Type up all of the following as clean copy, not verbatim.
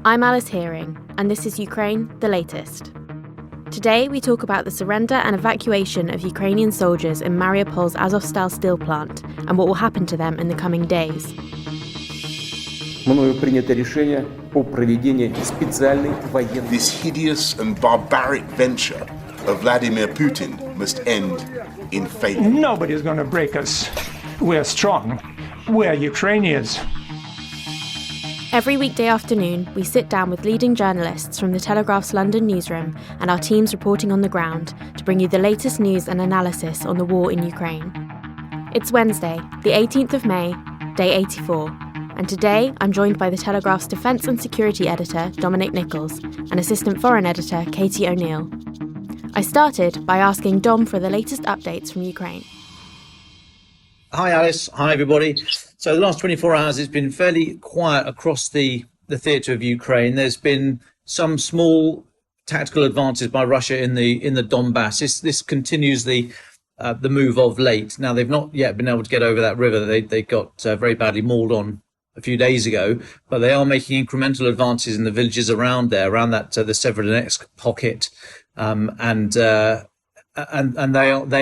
I'm Alice Hearing, and this is Ukraine, the latest. Today we talk about the surrender and evacuation of Ukrainian soldiers in Mariupol's Azovstal steel plant and what will happen to them in the coming days. This hideous and barbaric venture of Vladimir Putin must end in failure. Nobody's going to break us. We're strong. We're Ukrainians. Every weekday afternoon, we sit down with leading journalists from the Telegraph's London newsroom and our teams reporting on the ground to bring you the latest news and analysis on the war in Ukraine. It's Wednesday, the 18th of May, day 84, and today I'm joined by the Telegraph's Defence and Security Editor, Dominic Nicholls, and Assistant Foreign Editor, Katie O'Neill. I started by asking Dom for the latest updates from Ukraine. Hi Alice, hi everybody. So the last 24 hours has been fairly quiet across the theatre of Ukraine. There's been some small tactical advances by Russia in the Donbass. This continues the move of late. Now they've not yet been able to get over that river. They got very badly mauled on a few days ago, but they are making incremental advances in the villages around there, around that the Severodonetsk pocket, and they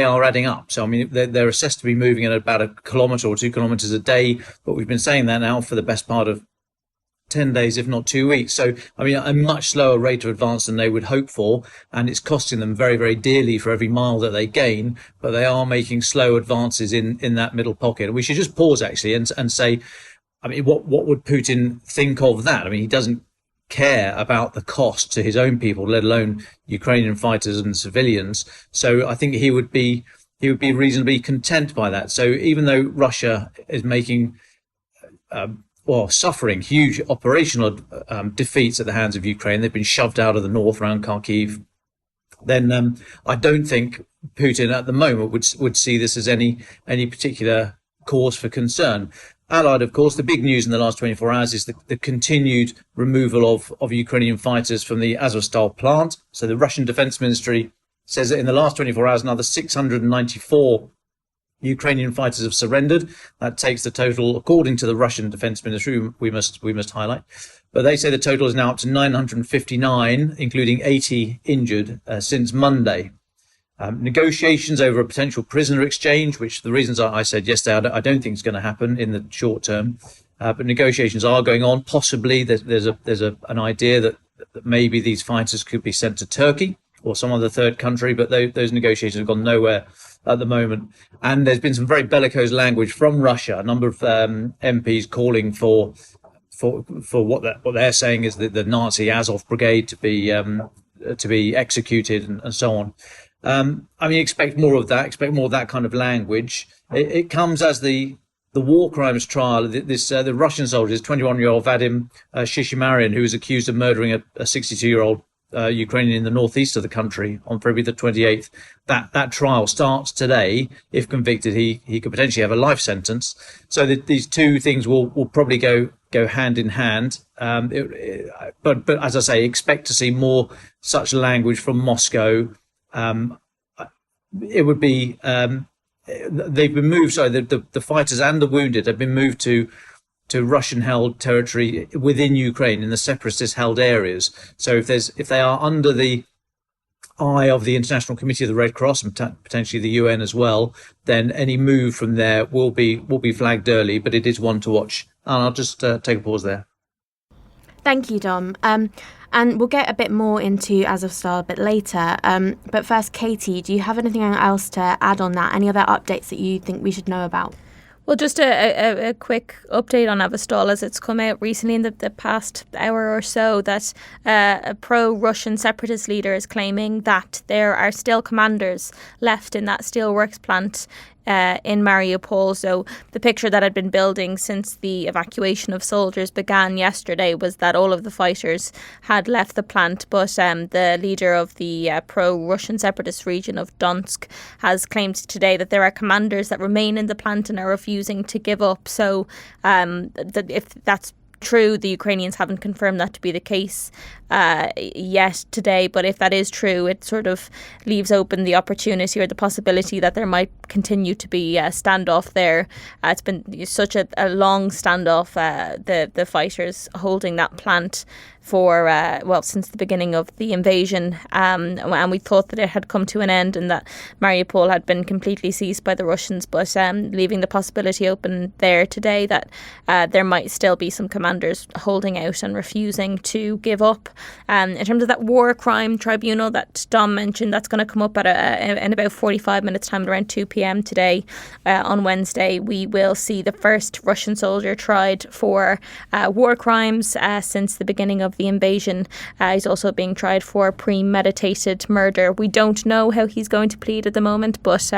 are adding up. So I mean, they're assessed to be moving at about 1 kilometre or 2 kilometres a day, but we've been saying that now for the best part of 10 days, if not 2 weeks. So I mean, a much slower rate of advance than they would hope for, and it's costing them very, very dearly for every mile that they gain. But they are making slow advances in that middle pocket. And we should just pause actually and say, I mean, what would Putin think of that? I mean, he doesn't care about the cost to his own people, let alone Ukrainian fighters and civilians. So I think he would be reasonably content by that. So even though Russia is making suffering huge operational defeats at the hands of Ukraine, they've been shoved out of the north around Kharkiv, then I don't think Putin at the moment would see this as any particular cause for concern. Allied, of course, the big news in the last 24 hours is the continued removal of Ukrainian fighters from the Azovstal plant. So the Russian Defense Ministry says that in the last 24 hours, another 694 Ukrainian fighters have surrendered. That takes the total, according to the Russian Defense Ministry, we must highlight. But they say the total is now up to 959, including 80 injured since Monday. Negotiations over a potential prisoner exchange, which the reasons I said yesterday, I don't think is going to happen in the short term. But negotiations are going on. Possibly there's an idea that maybe these fighters could be sent to Turkey or some other third country, but those negotiations have gone nowhere at the moment. And there's been some very bellicose language from Russia. A number of MPs calling for what they're saying is the Nazi Azov brigade to be executed and so on. I mean, expect more of that kind of language. It comes as the war crimes trial. The Russian soldiers, 21-year-old Vadim Shishimaryan, who was accused of murdering a 62-year-old Ukrainian in the northeast of the country on February the 28th. That trial starts today. If convicted, he could potentially have a life sentence. So these two things will probably go hand in hand. But as I say, expect to see more such language from Moscow. It would be they've been moved. Sorry, the fighters and the wounded have been moved to Russian-held territory within Ukraine in the separatist-held areas. So if they are under the eye of the International Committee of the Red Cross and potentially the UN as well, then any move from there will be flagged early. But it is one to watch. And I'll just take a pause there. Thank you, Dom. And we'll get a bit more into Azovstal a bit later. But first, Katie, do you have anything else to add on that? Any other updates that you think we should know about? Well, just a quick update on Azovstal, as it's come out recently in the past hour or so, that a pro-Russian separatist leader is claiming that there are still commanders left in that Steelworks plant in Mariupol. So the picture that had been building since the evacuation of soldiers began yesterday was that all of the fighters had left the plant, but the leader of the pro-Russian separatist region of Donetsk has claimed today that there are commanders that remain in the plant and are refusing to give up. So if that's true. The Ukrainians haven't confirmed that to be the case yet today, but if that is true, it sort of leaves open the opportunity or the possibility that there might continue to be standoff there. It's been such a long standoff, the fighters holding that plant for since the beginning of the invasion, and we thought that it had come to an end and that Mariupol had been completely seized by the Russians, but leaving the possibility open there today that there might still be some commanders holding out and refusing to give up. In terms of that war crime tribunal that Dom mentioned, that's going to come up in about 45 minutes time, around 2 p.m. today. On Wednesday, we will see the first Russian soldier tried for war crimes since the beginning of the invasion. He's also being tried for premeditated murder. We don't know how he's going to plead at the moment, but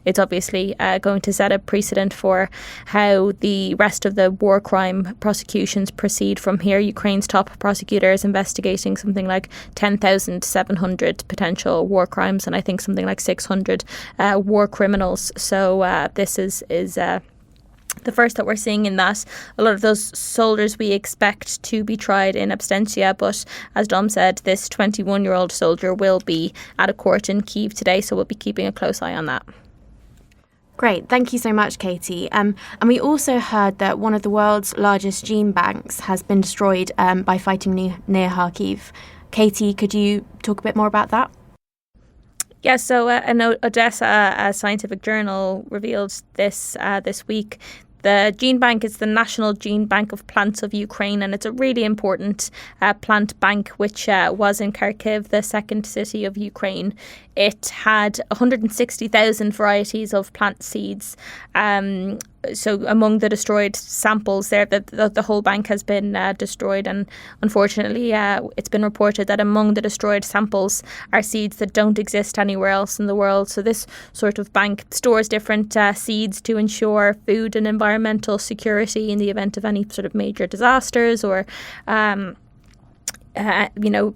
it's obviously going to set a precedent for how the rest of the war crime prosecutions proceed from here. Ukraine's top prosecutor is investigating something like 10,700 potential war crimes, and I think something like 600 war criminals. So this is the first that we're seeing in that. A lot of those soldiers we expect to be tried in absentia, but as Dom said, this 21-year-old soldier will be at a court in Kyiv today, so we'll be keeping a close eye on that. Great, thank you so much, Katie. And we also heard that one of the world's largest gene banks has been destroyed by fighting near Kharkiv. Katie, could you talk a bit more about that? Yeah, so an Odessa scientific journal revealed this week. The gene bank is the National Gene Bank of Plants of Ukraine, and it's a really important plant bank which was in Kharkiv, the second city of Ukraine. It had 160,000 varieties of plant seeds. So among the destroyed samples there, the whole bank has been destroyed, and unfortunately it's been reported that among the destroyed samples are seeds that don't exist anywhere else in the world. So this sort of bank stores different seeds to ensure food and environmental security in the event of any sort of major disasters or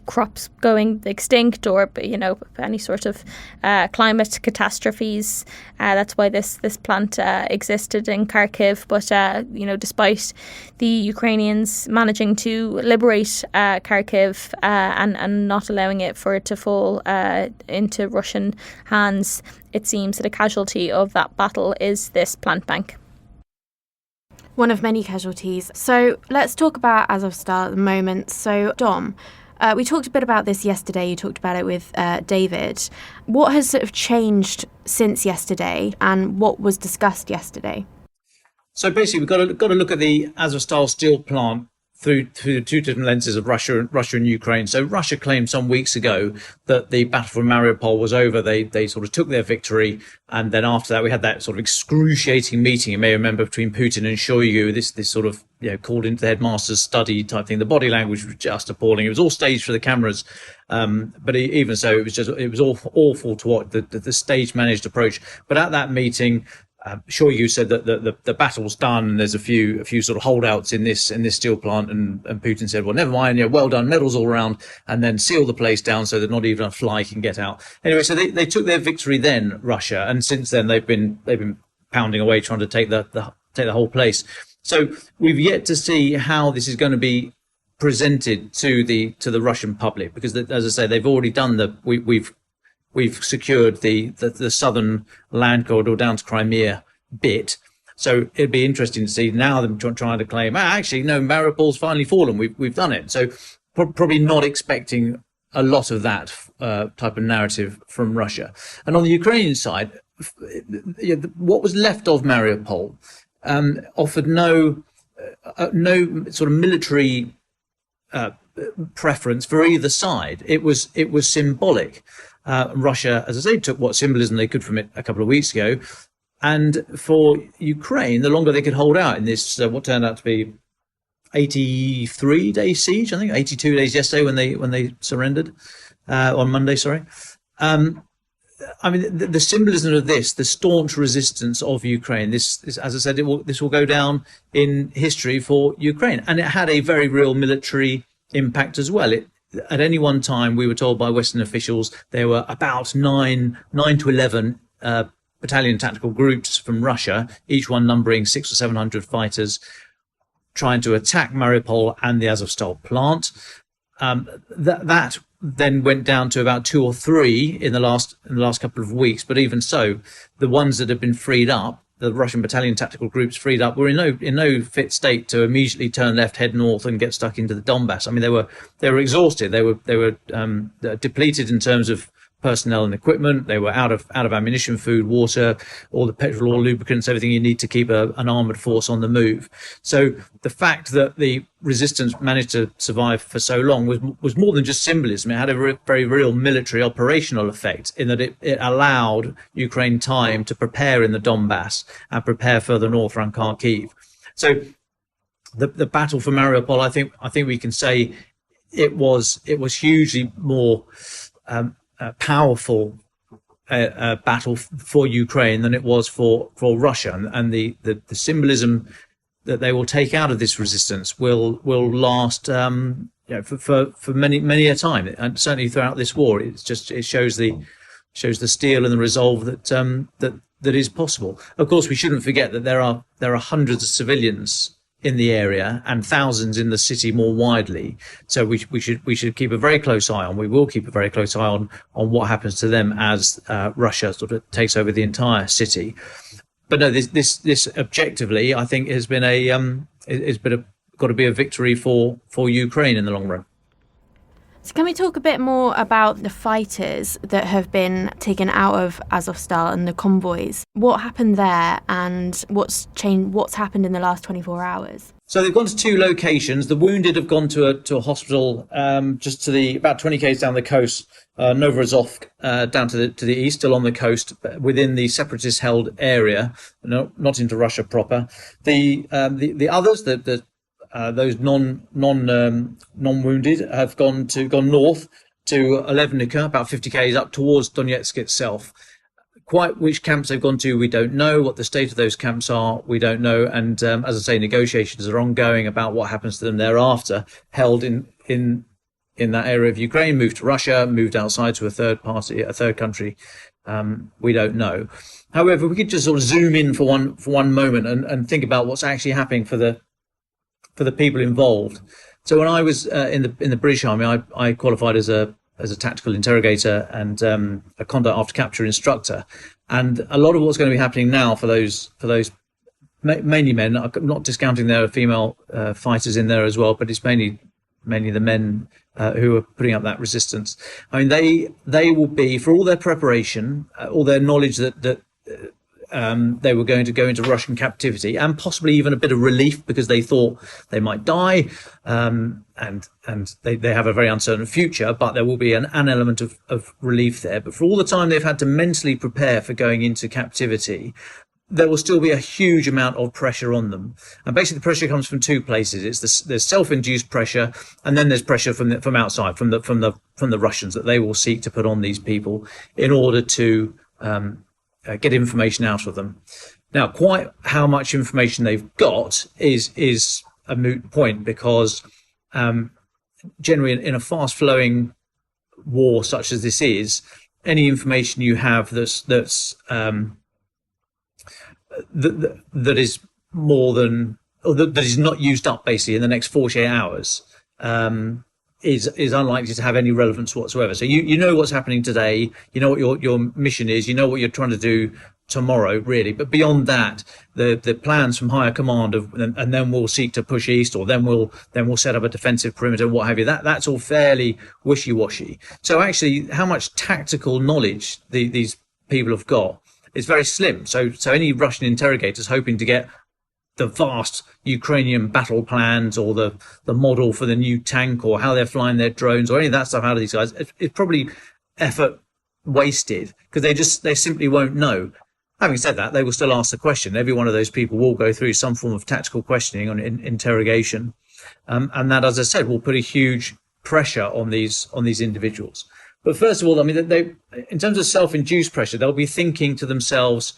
crops going extinct or, any sort of climate catastrophes. That's why this plant existed in Kharkiv. But, despite the Ukrainians managing to liberate Kharkiv and not allowing it to fall into Russian hands, it seems that a casualty of that battle is this plant bank. One of many casualties. So let's talk about Azovstal at the moment. So Dom, we talked a bit about this yesterday. You talked about it with David. What has sort of changed since yesterday, and what was discussed yesterday? So basically, we've got to look at the Azovstal steel plant through two different lenses of Russia and Ukraine. So Russia claimed some weeks ago that the battle for Mariupol was over. They sort of took their victory, and then after that we had that sort of excruciating meeting, you may remember, between Putin and Shoigu. This sort of called into the headmaster's study type thing. The body language was just appalling. It was all staged for the cameras, but even so, it was awful to watch the stage managed approach. But at that meeting, Shoigu said that the battle's done and there's a few sort of holdouts in this steel plant, and Putin said, well, never mind, well done, medals all around, and then seal the place down so that not even a fly can get out. Anyway, so they took their victory then, Russia, and since then they've been pounding away trying to take the whole place. So we've yet to see how this is going to be presented to the Russian public, because as I say, they've already done we've secured the southern land corridor down to Crimea bit. So it'd be interesting to see now them trying to claim, actually, no, Mariupol's finally fallen. We've done it. So probably not expecting a lot of that type of narrative from Russia. And on the Ukrainian side, what was left of Mariupol offered no sort of military preference for either side. It was symbolic. Russia, as I say, took what symbolism they could from it a couple of weeks ago. And for Ukraine, the longer they could hold out in this, what turned out to be 83-day siege, I think, 82 days yesterday when they surrendered, on Monday, sorry. I mean, the symbolism of this, the staunch resistance of Ukraine, this as I said, this will go down in history for Ukraine. And it had a very real military impact as well. At any one time, we were told by Western officials, there were about 9 to 11 battalion tactical groups from Russia, each one numbering 600 or 700 fighters, trying to attack Mariupol and the Azovstal plant. That then went down to about 2 or 3 in the last couple of weeks. But even so, the ones that have been freed up, the Russian battalion tactical groups freed up, were in no fit state to immediately turn left, head north, and get stuck into the Donbass. I mean, they were exhausted. They were depleted in terms of personnel and equipment. They were out of ammunition, food, water, all the petrol, all lubricants, everything you need to keep an armored force on the move. So the fact that the resistance managed to survive for so long was more than just symbolism. It had a very real military operational effect, in that it allowed Ukraine time to prepare in the Donbass and prepare further north around Kharkiv. So the battle for Mariupol, I think we can say it was hugely more powerful battle for Ukraine than it was for Russia, and the symbolism that they will take out of this resistance will last for many a time, and certainly throughout this war. It shows the steel and the resolve that is possible. Of course, we shouldn't forget that there are hundreds of civilians in the area and thousands in the city more widely. So we should keep a very close eye on. We will keep a very close eye on what happens to them as Russia sort of takes over the entire city. But no, this objectively, I think, has been got to be a victory for Ukraine in the long run. So can we talk a bit more about the fighters that have been taken out of Azovstal and the convoys? What happened there, and what's happened in the last 24 hours? So they've gone to 2 locations. The wounded have gone to a hospital just to about 20 km down the coast, Novozovsk, down to the east, still on the coast, within the separatist-held area, not into Russia proper. The others, those non-wounded, have gone north to Olevnica, about 50 km up towards Donetsk itself. Quite which camps they've gone to, we don't know. What the state of those camps are, we don't know. And as I say, negotiations are ongoing about what happens to them thereafter, held in that area of Ukraine, moved to Russia, moved outside to a third country. We don't know. However, we could just sort of zoom in for one moment and think about what's actually happening for the people involved. So when I was in the British Army, I qualified as a tactical interrogator and a conduct after capture instructor. And a lot of what's going to be happening now for those mainly men, I'm not discounting there are female fighters in there as well, but it's mainly the men who are putting up that resistance. I mean, they will be, for all their preparation, all their knowledge that they were going to go into Russian captivity, and possibly even a bit of relief because they thought they might die, and they have a very uncertain future, but there will be an element of relief there. But for all the time they've had to mentally prepare for going into captivity, there will still be a huge amount of pressure on them. And basically the pressure comes from 2 places. There's self-induced pressure, and then there's pressure from outside, from the Russians, that they will seek to put on these people in order to get information out of them. Now, quite how much information they've got is a moot point, because generally in a fast-flowing war such as this is, any information you have that is more than, or that is not used up basically in the next 48 hours is unlikely to have any relevance whatsoever. So you know what's happening today, you know what your mission is, you know what you're trying to do tomorrow, really. But beyond that, the plans from higher command and then we'll seek to push east, or then we'll set up a defensive perimeter, what have you. That's all fairly wishy-washy. So actually, how much tactical knowledge these people have got is very slim. So any Russian interrogators hoping to get the vast Ukrainian battle plans, or the model for the new tank, or how they're flying their drones, or any of that stuff out of these guys, it's probably effort wasted, because they simply won't know. Having said that, they will still ask the question. Every one of those people will go through some form of tactical questioning on interrogation, and that, as I said, will put a huge pressure on these individuals. But first of all, I mean, they, in terms of self-induced pressure, they'll be thinking to themselves,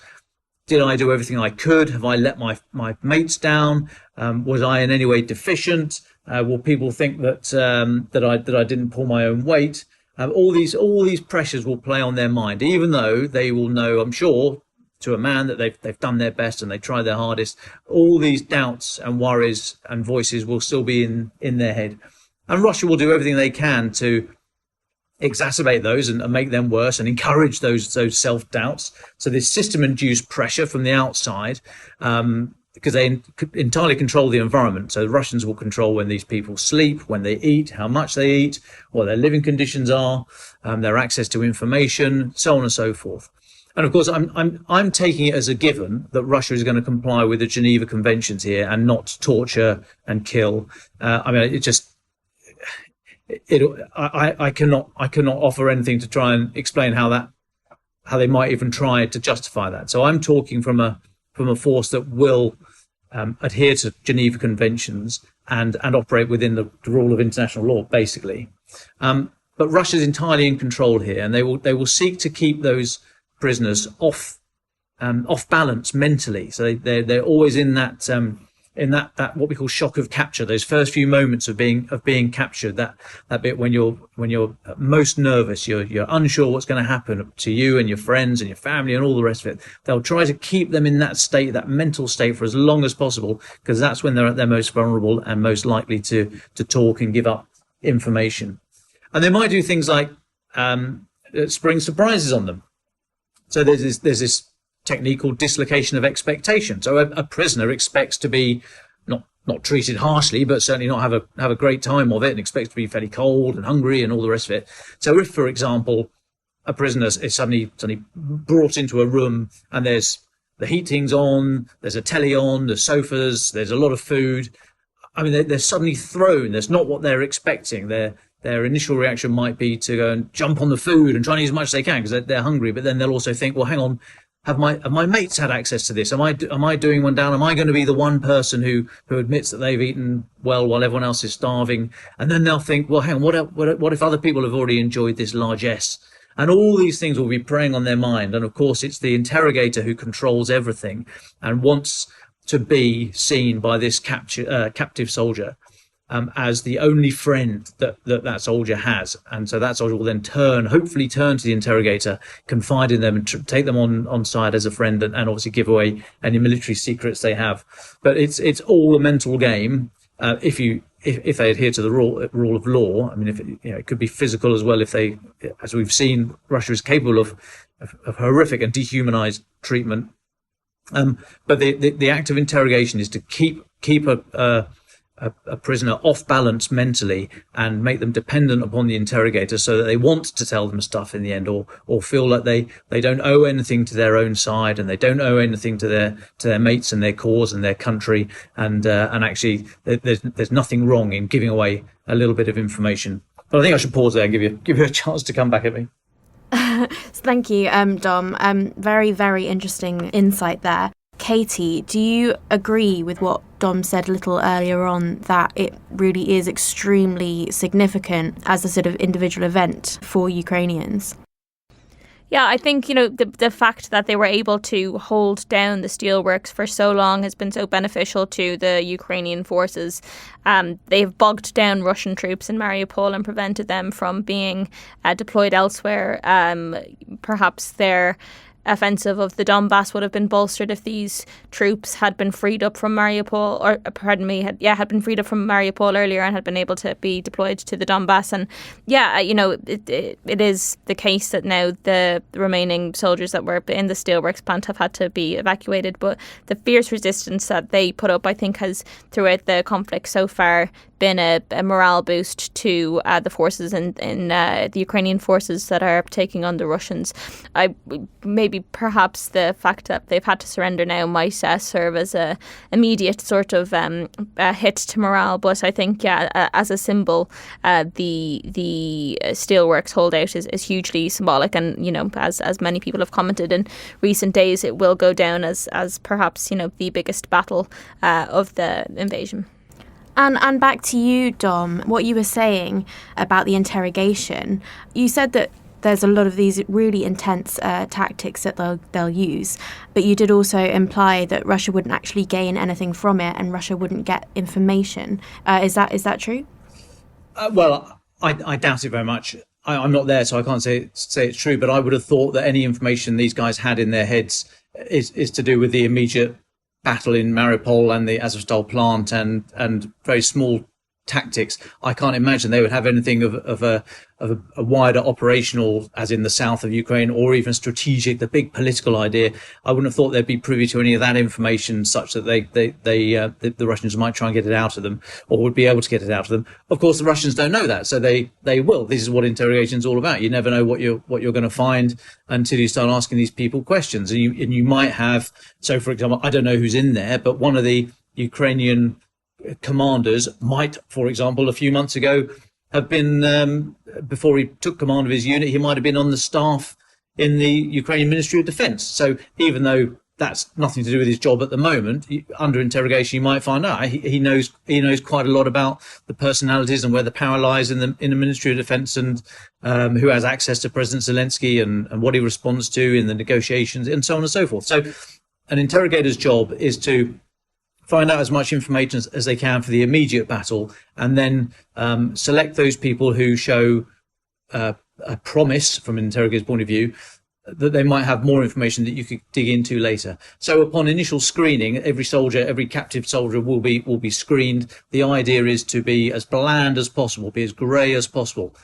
did I do everything I could? Have I let my mates down? Was I in any way deficient? Will people think that I didn't pull my own weight? All these pressures will play on their mind, even though they will know, I'm sure, to a man that they've done their best and they tried their hardest, all these doubts and worries and voices will still be in their head. And Russia will do everything they can to exacerbate those and make them worse and encourage those self-doubts. So this system-induced pressure from the outside, because they entirely control the environment. So the Russians will control when these people sleep, when they eat, how much they eat, what their living conditions are, their access to information, so on and so forth. And of course, I'm taking it as a given that Russia is going to comply with the Geneva Conventions here and not torture and kill. I cannot offer anything to try and explain how they might even try to justify that. So I'm talking from a force that will adhere to Geneva Conventions and operate within the rule of international law, basically. But Russia's entirely in control here, and they will seek to keep those prisoners off balance mentally. So they're always in that what we call shock of capture. Those first few moments of being captured, that bit when you're most nervous, you're unsure what's going to happen to you and your friends and your family and all the rest of it. They'll try to keep them in that state, that mental state, for as long as possible, because that's when they're at their most vulnerable and most likely to talk and give up information. And they might do things like spring surprises on them. So there's this technique called dislocation of expectation. So a prisoner expects to be not treated harshly, but certainly not have a great time of it, and expects to be fairly cold and hungry and all the rest of it. So if, for example, a prisoner is suddenly brought into a room and there's the heating's on, there's a telly on, there's sofas, there's a lot of food. I mean, they're suddenly thrown. That's not what they're expecting. Their initial reaction might be to go and jump on the food and try and eat as much as they can because they're hungry. But then they'll also think, well, hang on, have my mates had access to this? Am I doing one down? Am I going to be the one person who admits that they've eaten well while everyone else is starving? And then they'll think, well, hang on, what if other people have already enjoyed this largesse? And all these things will be preying on their mind. And of course, it's the interrogator who controls everything and wants to be seen by this captive soldier as the only friend that soldier has. And so that soldier will then hopefully turn to the interrogator, confide in them and take them on side as a friend and obviously give away any military secrets they have. But it's all a mental game if they adhere to the rule of law. I mean, it could be physical as well if they, as we've seen, Russia is capable of horrific and dehumanized treatment. But the act of interrogation is to keep a prisoner off balance mentally and make them dependent upon the interrogator so that they want to tell them stuff in the end, or feel like they don't owe anything to their own side and they don't owe anything to their mates and their cause and their country, and actually there's nothing wrong in giving away a little bit of information. But I think I should pause there and give you a chance to come back at me. Thank you, Dom. Very, very interesting insight there. Katie, do you agree with what Dom said a little earlier on, that it really is extremely significant as a sort of individual event for Ukrainians? Yeah, I think, the fact that they were able to hold down the steelworks for so long has been so beneficial to the Ukrainian forces. They've bogged down Russian troops in Mariupol and prevented them from being deployed elsewhere. Perhaps their offensive of the Donbass would have been bolstered if these troops had been freed up from Mariupol, had been freed up from Mariupol earlier and had been able to be deployed to the Donbass. And it is the case that now the remaining soldiers that were in the steelworks plant have had to be evacuated. But the fierce resistance that they put up, I think, has throughout the conflict so far been a morale boost to the forces in the Ukrainian forces that are taking on the Russians. Perhaps the fact that they've had to surrender now might serve as a immediate sort of a hit to morale. But I think, as a symbol, the steelworks holdout is hugely symbolic. And as many people have commented in recent days, it will go down as perhaps the biggest battle of the invasion. And back to you, Dom, what you were saying about the interrogation. You said that there's a lot of these really intense tactics that they'll use, but you did also imply that Russia wouldn't actually gain anything from it and Russia wouldn't get information. Is that true? Well, I doubt it very much. I'm not there, so I can't say it's true, but I would have thought that any information these guys had in their heads is to do with the immediate battle in Mariupol and the Azovstal plant and very small tactics. I can't imagine they would have anything of a wider operational, as in the south of Ukraine, or even strategic, the big political idea. I wouldn't have thought they'd be privy to any of that information, such that the Russians might try and get it out of them, or would be able to get it out of them. Of course, the Russians don't know that, so they will. This is what interrogation is all about. You never know what you're going to find until you start asking these people questions, and you might have. So, for example, I don't know who's in there, but one of the Ukrainian commanders might, for example, a few months ago have been, before he took command of his unit, he might have been on the staff in the Ukrainian Ministry of Defence. So even though that's nothing to do with his job at the moment, under interrogation you might find out he knows quite a lot about the personalities and where the power lies in the Ministry of Defence, and who has access to President Zelensky and what he responds to in the negotiations, and so on and so forth. So an interrogator's job is to find out as much information as they can for the immediate battle, and then select those people who show a promise, from an interrogator's point of view, that they might have more information that you could dig into later. So upon initial screening, every captive soldier will be screened. The idea is to be as bland as possible, be as grey as possible.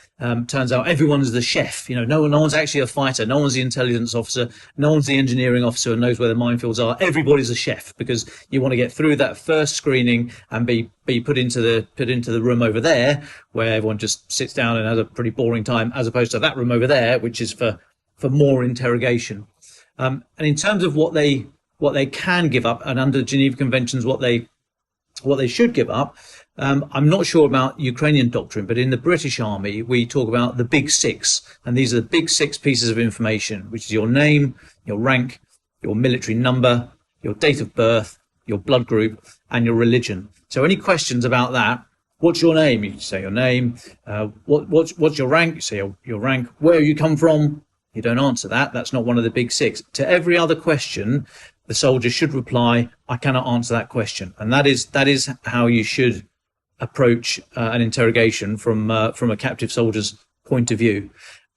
Turns out everyone is the chef. No one's actually a fighter. No one's the intelligence officer. No one's the engineering officer and knows where the minefields are. Everybody's a chef, because you want to get through that first screening and be put into the room over there, where everyone just sits down and has a pretty boring time, as opposed to that room over there, which is for more interrogation. And in terms of what they can give up, and under Geneva Conventions what they should give up, I'm not sure about Ukrainian doctrine, but in the British Army we talk about the big six, and these are the big six pieces of information, which is your name, your rank, your military number, your date of birth, your blood group, and your religion. So any questions about that? What's your name? You say your name. What's your rank? You say your rank. Where you come from? You don't answer that. That's not one of the big six. To every other question, the soldier should reply, I cannot answer that question. And that is how you should approach an interrogation from a captive soldier's point of view.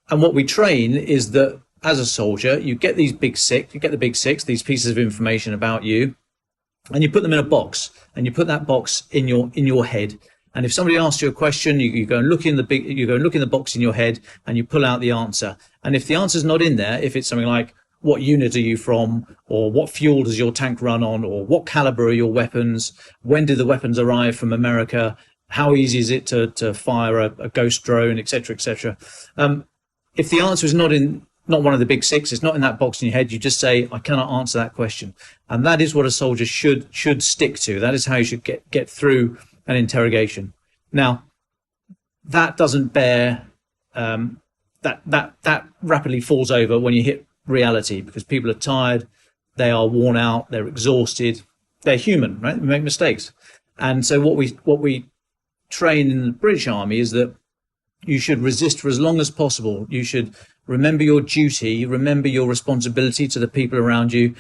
And what we train is that as a soldier, you get the big six, these pieces of information about you, and you put them in a box, and you put that box in your head. And if somebody asks you a question, you go and look in the box in your head, and you pull out the answer. And if the answer's not in there, if it's something like, what unit are you from, or what fuel does your tank run on, or what caliber are your weapons, when did the weapons arrive from America, how easy is it to fire a ghost drone, etc., etc. If the answer is not one of the big six, it's not in that box in your head, you just say, I cannot answer that question. And that is what a soldier should stick to. That is how you should get through an interrogation. Now, that doesn't bear, that rapidly falls over when you hit reality, because people are tired, they are worn out, they're exhausted, they're human, right? We make mistakes. And so what we train in the British Army is that you should resist for as long as possible. You should remember your duty, remember your responsibility to the people around you,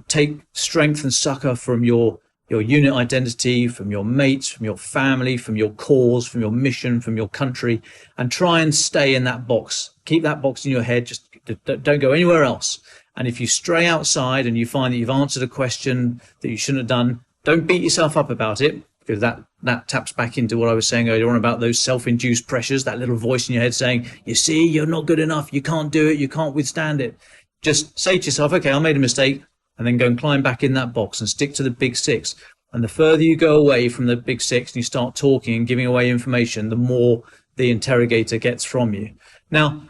take strength and succor from your unit identity, from your mates, from your family, from your cause, from your mission, from your country, and try and stay in that box. Keep that box in your head. Just don't go anywhere else. And if you stray outside and you find that you've answered a question that you shouldn't have done, don't beat yourself up about it, because that taps back into what I was saying earlier on about those self-induced pressures, that little voice in your head saying, you see, you're not good enough, you can't do it, you can't withstand it. Just say to yourself, okay, I made a mistake, and then go and climb back in that box and stick to the big six. And the further you go away from the big six and you start talking and giving away information, the more the interrogator gets from you. Now,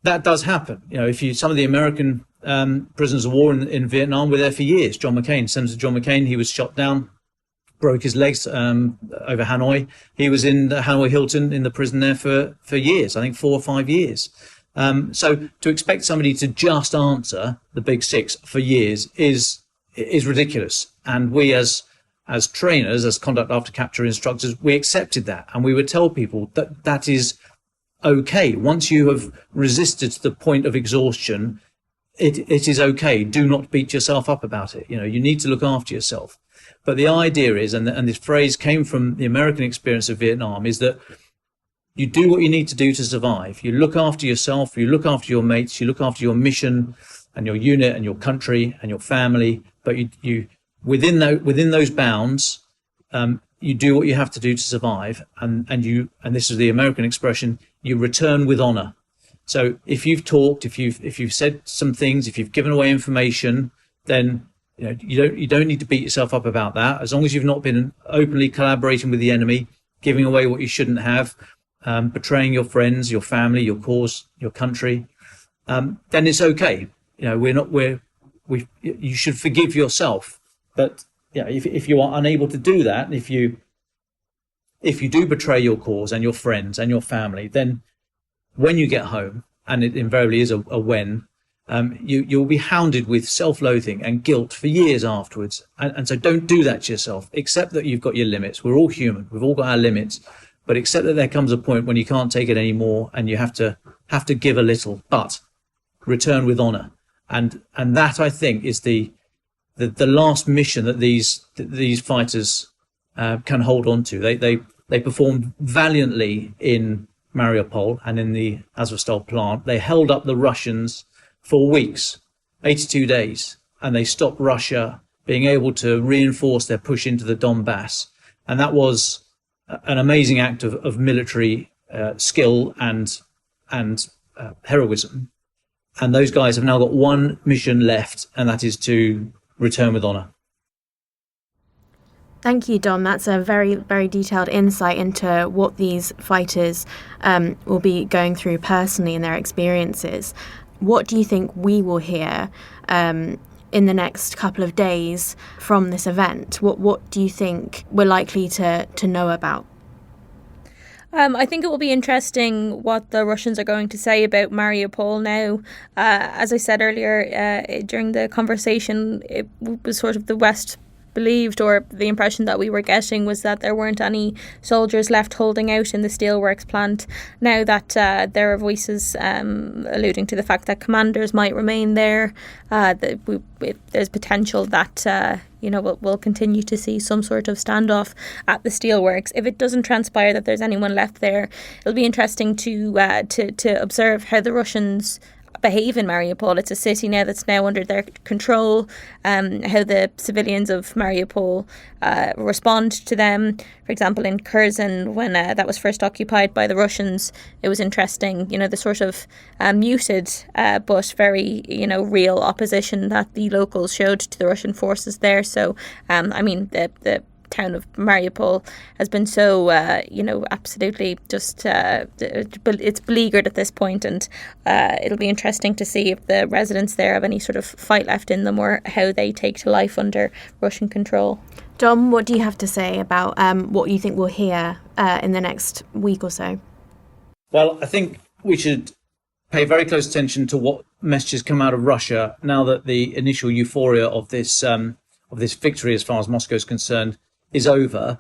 that does happen. Some of the American prisoners of war in Vietnam were there for years. Senator John McCain, he was shot down, broke his legs over Hanoi. He was in the Hanoi Hilton in the prison there for years, I think 4 or 5 years. So to expect somebody to just answer the big six for years is ridiculous. And we as trainers, as conduct after capture instructors, we accepted that. And we would tell people that is okay. Once you have resisted to the point of exhaustion, it is okay. Do not beat yourself up about it. You need to look after yourself. But the idea is, and this phrase came from the American experience of Vietnam, is that you do what you need to do to survive. You look after yourself, you look after your mates, you look after your mission, and your unit and your country and your family, but you within those bounds, you do what you have to do to survive, and this is the American expression, you return with honor. So if you've talked, if you've said some things, if you've given away information, then you don't need to beat yourself up about that. As long as you've not been openly collaborating with the enemy, giving away what you shouldn't have, betraying your friends, your family, your cause, your country, then it's okay. You should forgive yourself. But if you are unable to do that, and if you do betray your cause and your friends and your family, then when you get home, and it invariably is a when, you'll be hounded with self-loathing and guilt for years afterwards. And so don't do that to yourself. Accept that you've got your limits. We're all human. We've all got our limits. But accept that there comes a point when you can't take it anymore and you have to give a little, but return with honor. And that, I think, is the last mission that these fighters can hold on to. They performed valiantly in Mariupol and in the Azovstal plant. They held up the Russians for weeks, 82 days, and they stopped Russia being able to reinforce their push into the Donbass. And that was an amazing act of military skill and heroism. And those guys have now got one mission left, and that is to return with honor. Thank you, Dom. That's a very, very detailed insight into what these fighters will be going through personally in their experiences. What do you think we will hear in the next couple of days from this event? What do you think we're likely to know about? I think it will be interesting what the Russians are going to say about Mariupol now. As I said earlier during the conversation, it was sort of the West believed, or the impression that we were getting was that there weren't any soldiers left holding out in the Steelworks plant. Now that there are voices alluding to the fact that commanders might remain there, there's potential that we'll continue to see some sort of standoff at the Steelworks. If it doesn't transpire that there's anyone left there, it'll be interesting to observe how the Russians behave in Mariupol. It's a city now that's now under their control. How the civilians of Mariupol respond to them. For example, in Kherson, when that was first occupied by the Russians, it was interesting, the sort of muted but very, real opposition that the locals showed to the Russian forces there. So, the town of Mariupol has been so, absolutely just, it's beleaguered at this point, and it'll be interesting to see if the residents there have any sort of fight left in them, or how they take to life under Russian control. Dom, what do you have to say about what you think we'll hear in the next week or so? Well, I think we should pay very close attention to what messages come out of Russia now that the initial euphoria of this victory, as far as Moscow is concerned, is over.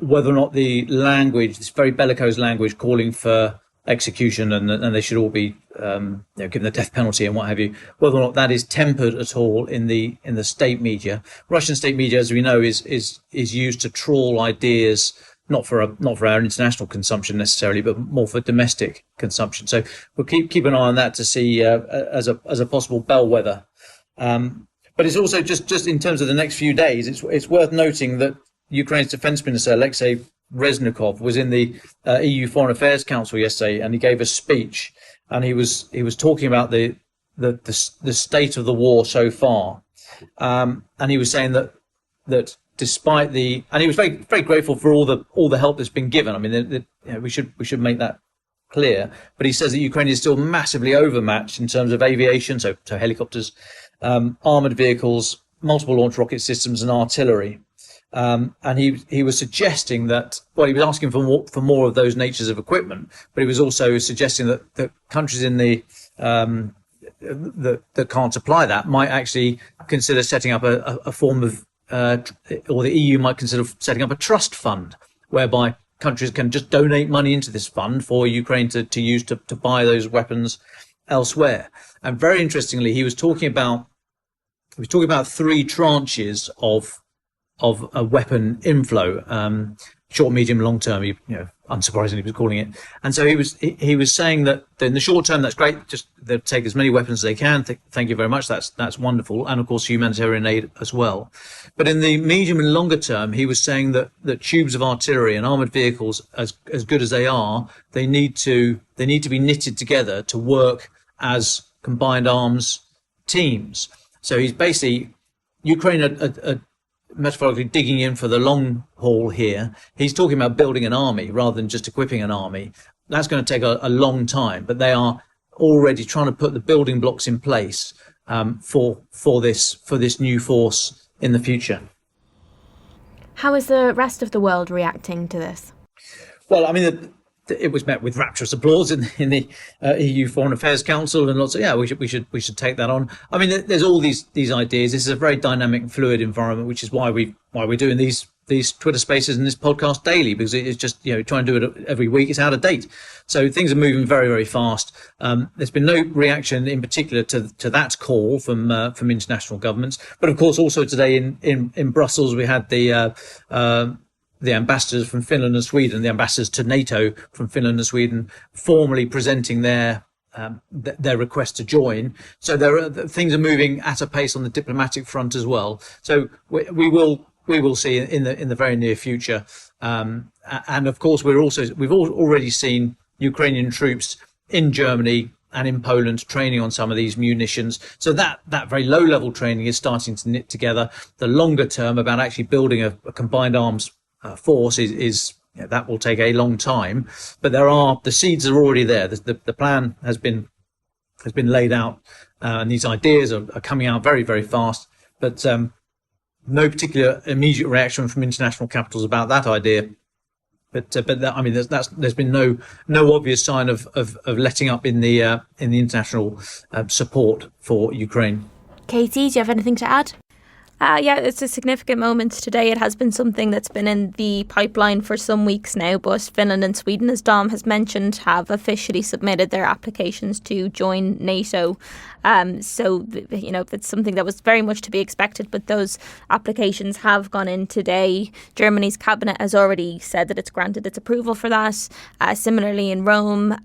Whether or not the language, this very bellicose language calling for execution and they should all be given the death penalty and what have you, whether or not that is tempered at all in the state media. Russian state media, as we know, is used to trawl ideas, not for our international consumption necessarily, but more for domestic consumption. So we'll keep an eye on that to see as a possible bellwether. But it's also just in terms of the next few days, it's worth noting that Ukraine's defense minister, Alexei Reznikov, was in the EU Foreign Affairs Council yesterday, and he gave a speech, and he was talking about the state of the war so far, and he was saying that despite and he was very, very grateful for all the help that's been given. I mean, we should make that clear. But he says that Ukraine is still massively overmatched in terms of aviation, so helicopters, armored vehicles, multiple launch rocket systems, and artillery. And he was suggesting that, well, he was asking for more of those natures of equipment, but he was also suggesting that countries in that can't supply that might actually consider setting up a form of, or the EU might consider setting up a trust fund whereby countries can just donate money into this fund for Ukraine to use to buy those weapons elsewhere. And very interestingly, he was talking about 3 tranches of a weapon inflow, short, medium, long term. unsurprisingly, was calling it. And so he was saying that in the short term, that's great. Just they'll take as many weapons as they can. Thank you very much. That's wonderful. And of course, humanitarian aid as well. But in the medium and longer term, he was saying that tubes of artillery and armored vehicles, as good as they are, they need to be knitted together to work as combined arms teams. So he's basically Ukraine are metaphorically digging in for the long haul here. He's talking about building an army rather than just equipping an army. That's going to take a long time, but they are already trying to put the building blocks in place for this new force in the future. How is the rest of the world reacting to this? Well, I mean, it was met with rapturous applause in the EU Foreign Affairs Council, and lots of we should take that on. I mean, there's all these ideas. This is a very dynamic and fluid environment, which is why we're doing these Twitter Spaces and this podcast daily, because it's just trying to do it every week. It's out of date, so things are moving very, very fast. There's been no reaction in particular to that call from international governments, but of course also today in Brussels we had the ambassadors from Finland and Sweden, the ambassadors to NATO from Finland and Sweden, formally presenting their request to join. So things are moving at a pace on the diplomatic front as well. So we will see in the very near future. And of course, we've already seen Ukrainian troops in Germany and in Poland training on some of these munitions. So that very low level training is starting to knit together. The longer term about actually building a combined arms force is that will take a long time, but the seeds are already there. The plan has been laid out, and these ideas are coming out very, very fast. But no particular immediate reaction from international capitals about that idea. But I mean, there's been no obvious sign of letting up in the international support for Ukraine. Katie, do you have anything to add? Yeah, it's a significant moment today. It has been something that's been in the pipeline for some weeks now, but Finland and Sweden, as Dom has mentioned, have officially submitted their applications to join NATO. So, it's something that was very much to be expected, but those applications have gone in today. Germany's cabinet has already said that it's granted its approval for that. Similarly, in Rome,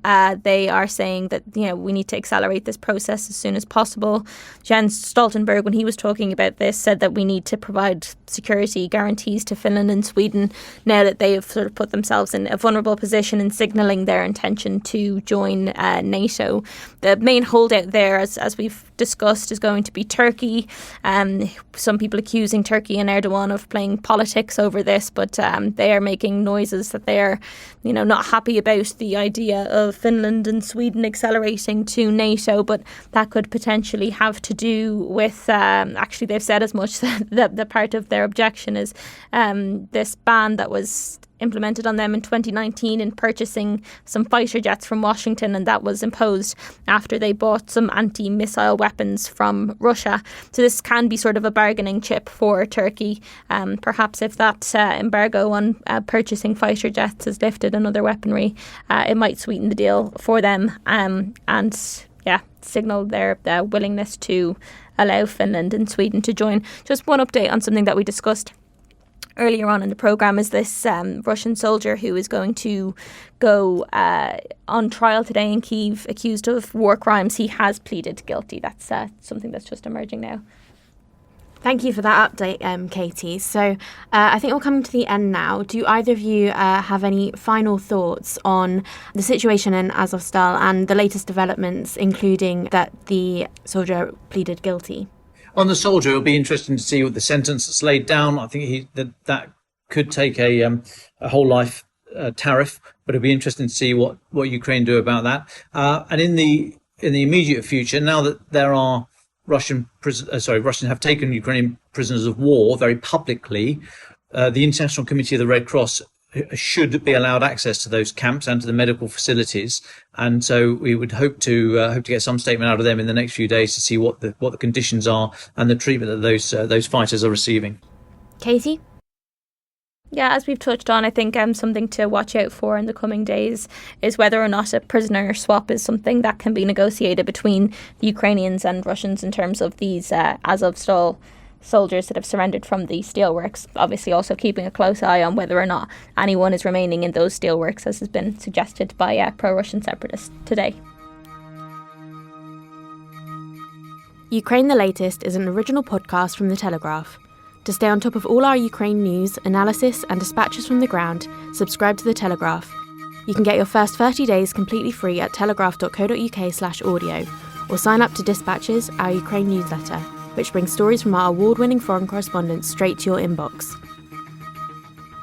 they are saying that, we need to accelerate this process as soon as possible. Jens Stoltenberg, when he was talking about this, said that we need to provide security guarantees to Finland and Sweden now that they have sort of put themselves in a vulnerable position in signalling their intention to join NATO. The main holdout there, as we've discussed, is going to be Turkey. Some people accusing Turkey and Erdogan of playing politics over this, but they are making noises that they are, not happy about the idea of Finland and Sweden accelerating to NATO, but that could potentially have to do with, actually they've said as much, that the part of their objection is this ban that was implemented on them in 2019 in purchasing some fighter jets from Washington, and that was imposed after they bought some anti-missile weapons from Russia. So this can be sort of a bargaining chip for Turkey. Perhaps if that embargo on purchasing fighter jets is lifted and other weaponry, it might sweeten the deal for them and signal their willingness to allow Finland and Sweden to join. Just one update on something that we discussed earlier on in the programme is this Russian soldier who is going to go on trial today in Kyiv, accused of war crimes. He has pleaded guilty. That's something that's just emerging now. Thank you for that update, Katie. So I think we're coming to the end now. Do either of you have any final thoughts on the situation in Azovstal and the latest developments, including that the soldier pleaded guilty? On the soldier, it'll be interesting to see what the sentence that's laid down. I think that could take a whole life tariff, but it'll be interesting to see what Ukraine do about that. And in the immediate future, now that there are Russians have taken Ukrainian prisoners of war very publicly, the International Committee of the Red Cross should be allowed access to those camps and to the medical facilities, and so we would hope to get some statement out of them in the next few days to see what the conditions are and the treatment that those fighters are receiving. Katie? Yeah, as we've touched on, I think something to watch out for in the coming days is whether or not a prisoner swap is something that can be negotiated between the Ukrainians and Russians in terms of these Azovstal soldiers that have surrendered from the steelworks, obviously also keeping a close eye on whether or not anyone is remaining in those steelworks, as has been suggested by pro-Russian separatists today. Ukraine the Latest is an original podcast from The Telegraph. To stay on top of all our Ukraine news, analysis and dispatches from the ground, subscribe to The Telegraph. You can get your first 30 days completely free at telegraph.co.uk/audio, or sign up to Dispatches, our Ukraine newsletter, which brings stories from our award-winning foreign correspondents straight to your inbox.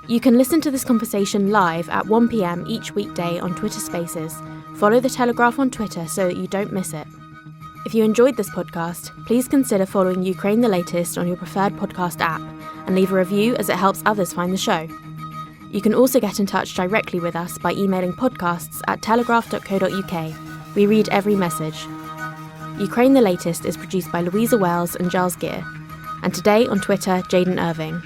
You can listen to this conversation live at 1 p.m. each weekday on Twitter Spaces. Follow The Telegraph on Twitter so that you don't miss it. If you enjoyed this podcast, please consider following Ukraine the Latest on your preferred podcast app and leave a review, as it helps others find the show. You can also get in touch directly with us by emailing podcasts@telegraph.co.uk. We read every message. Ukraine the Latest is produced by Louisa Wells and Giles Gear, and today on Twitter, Jaden Irving.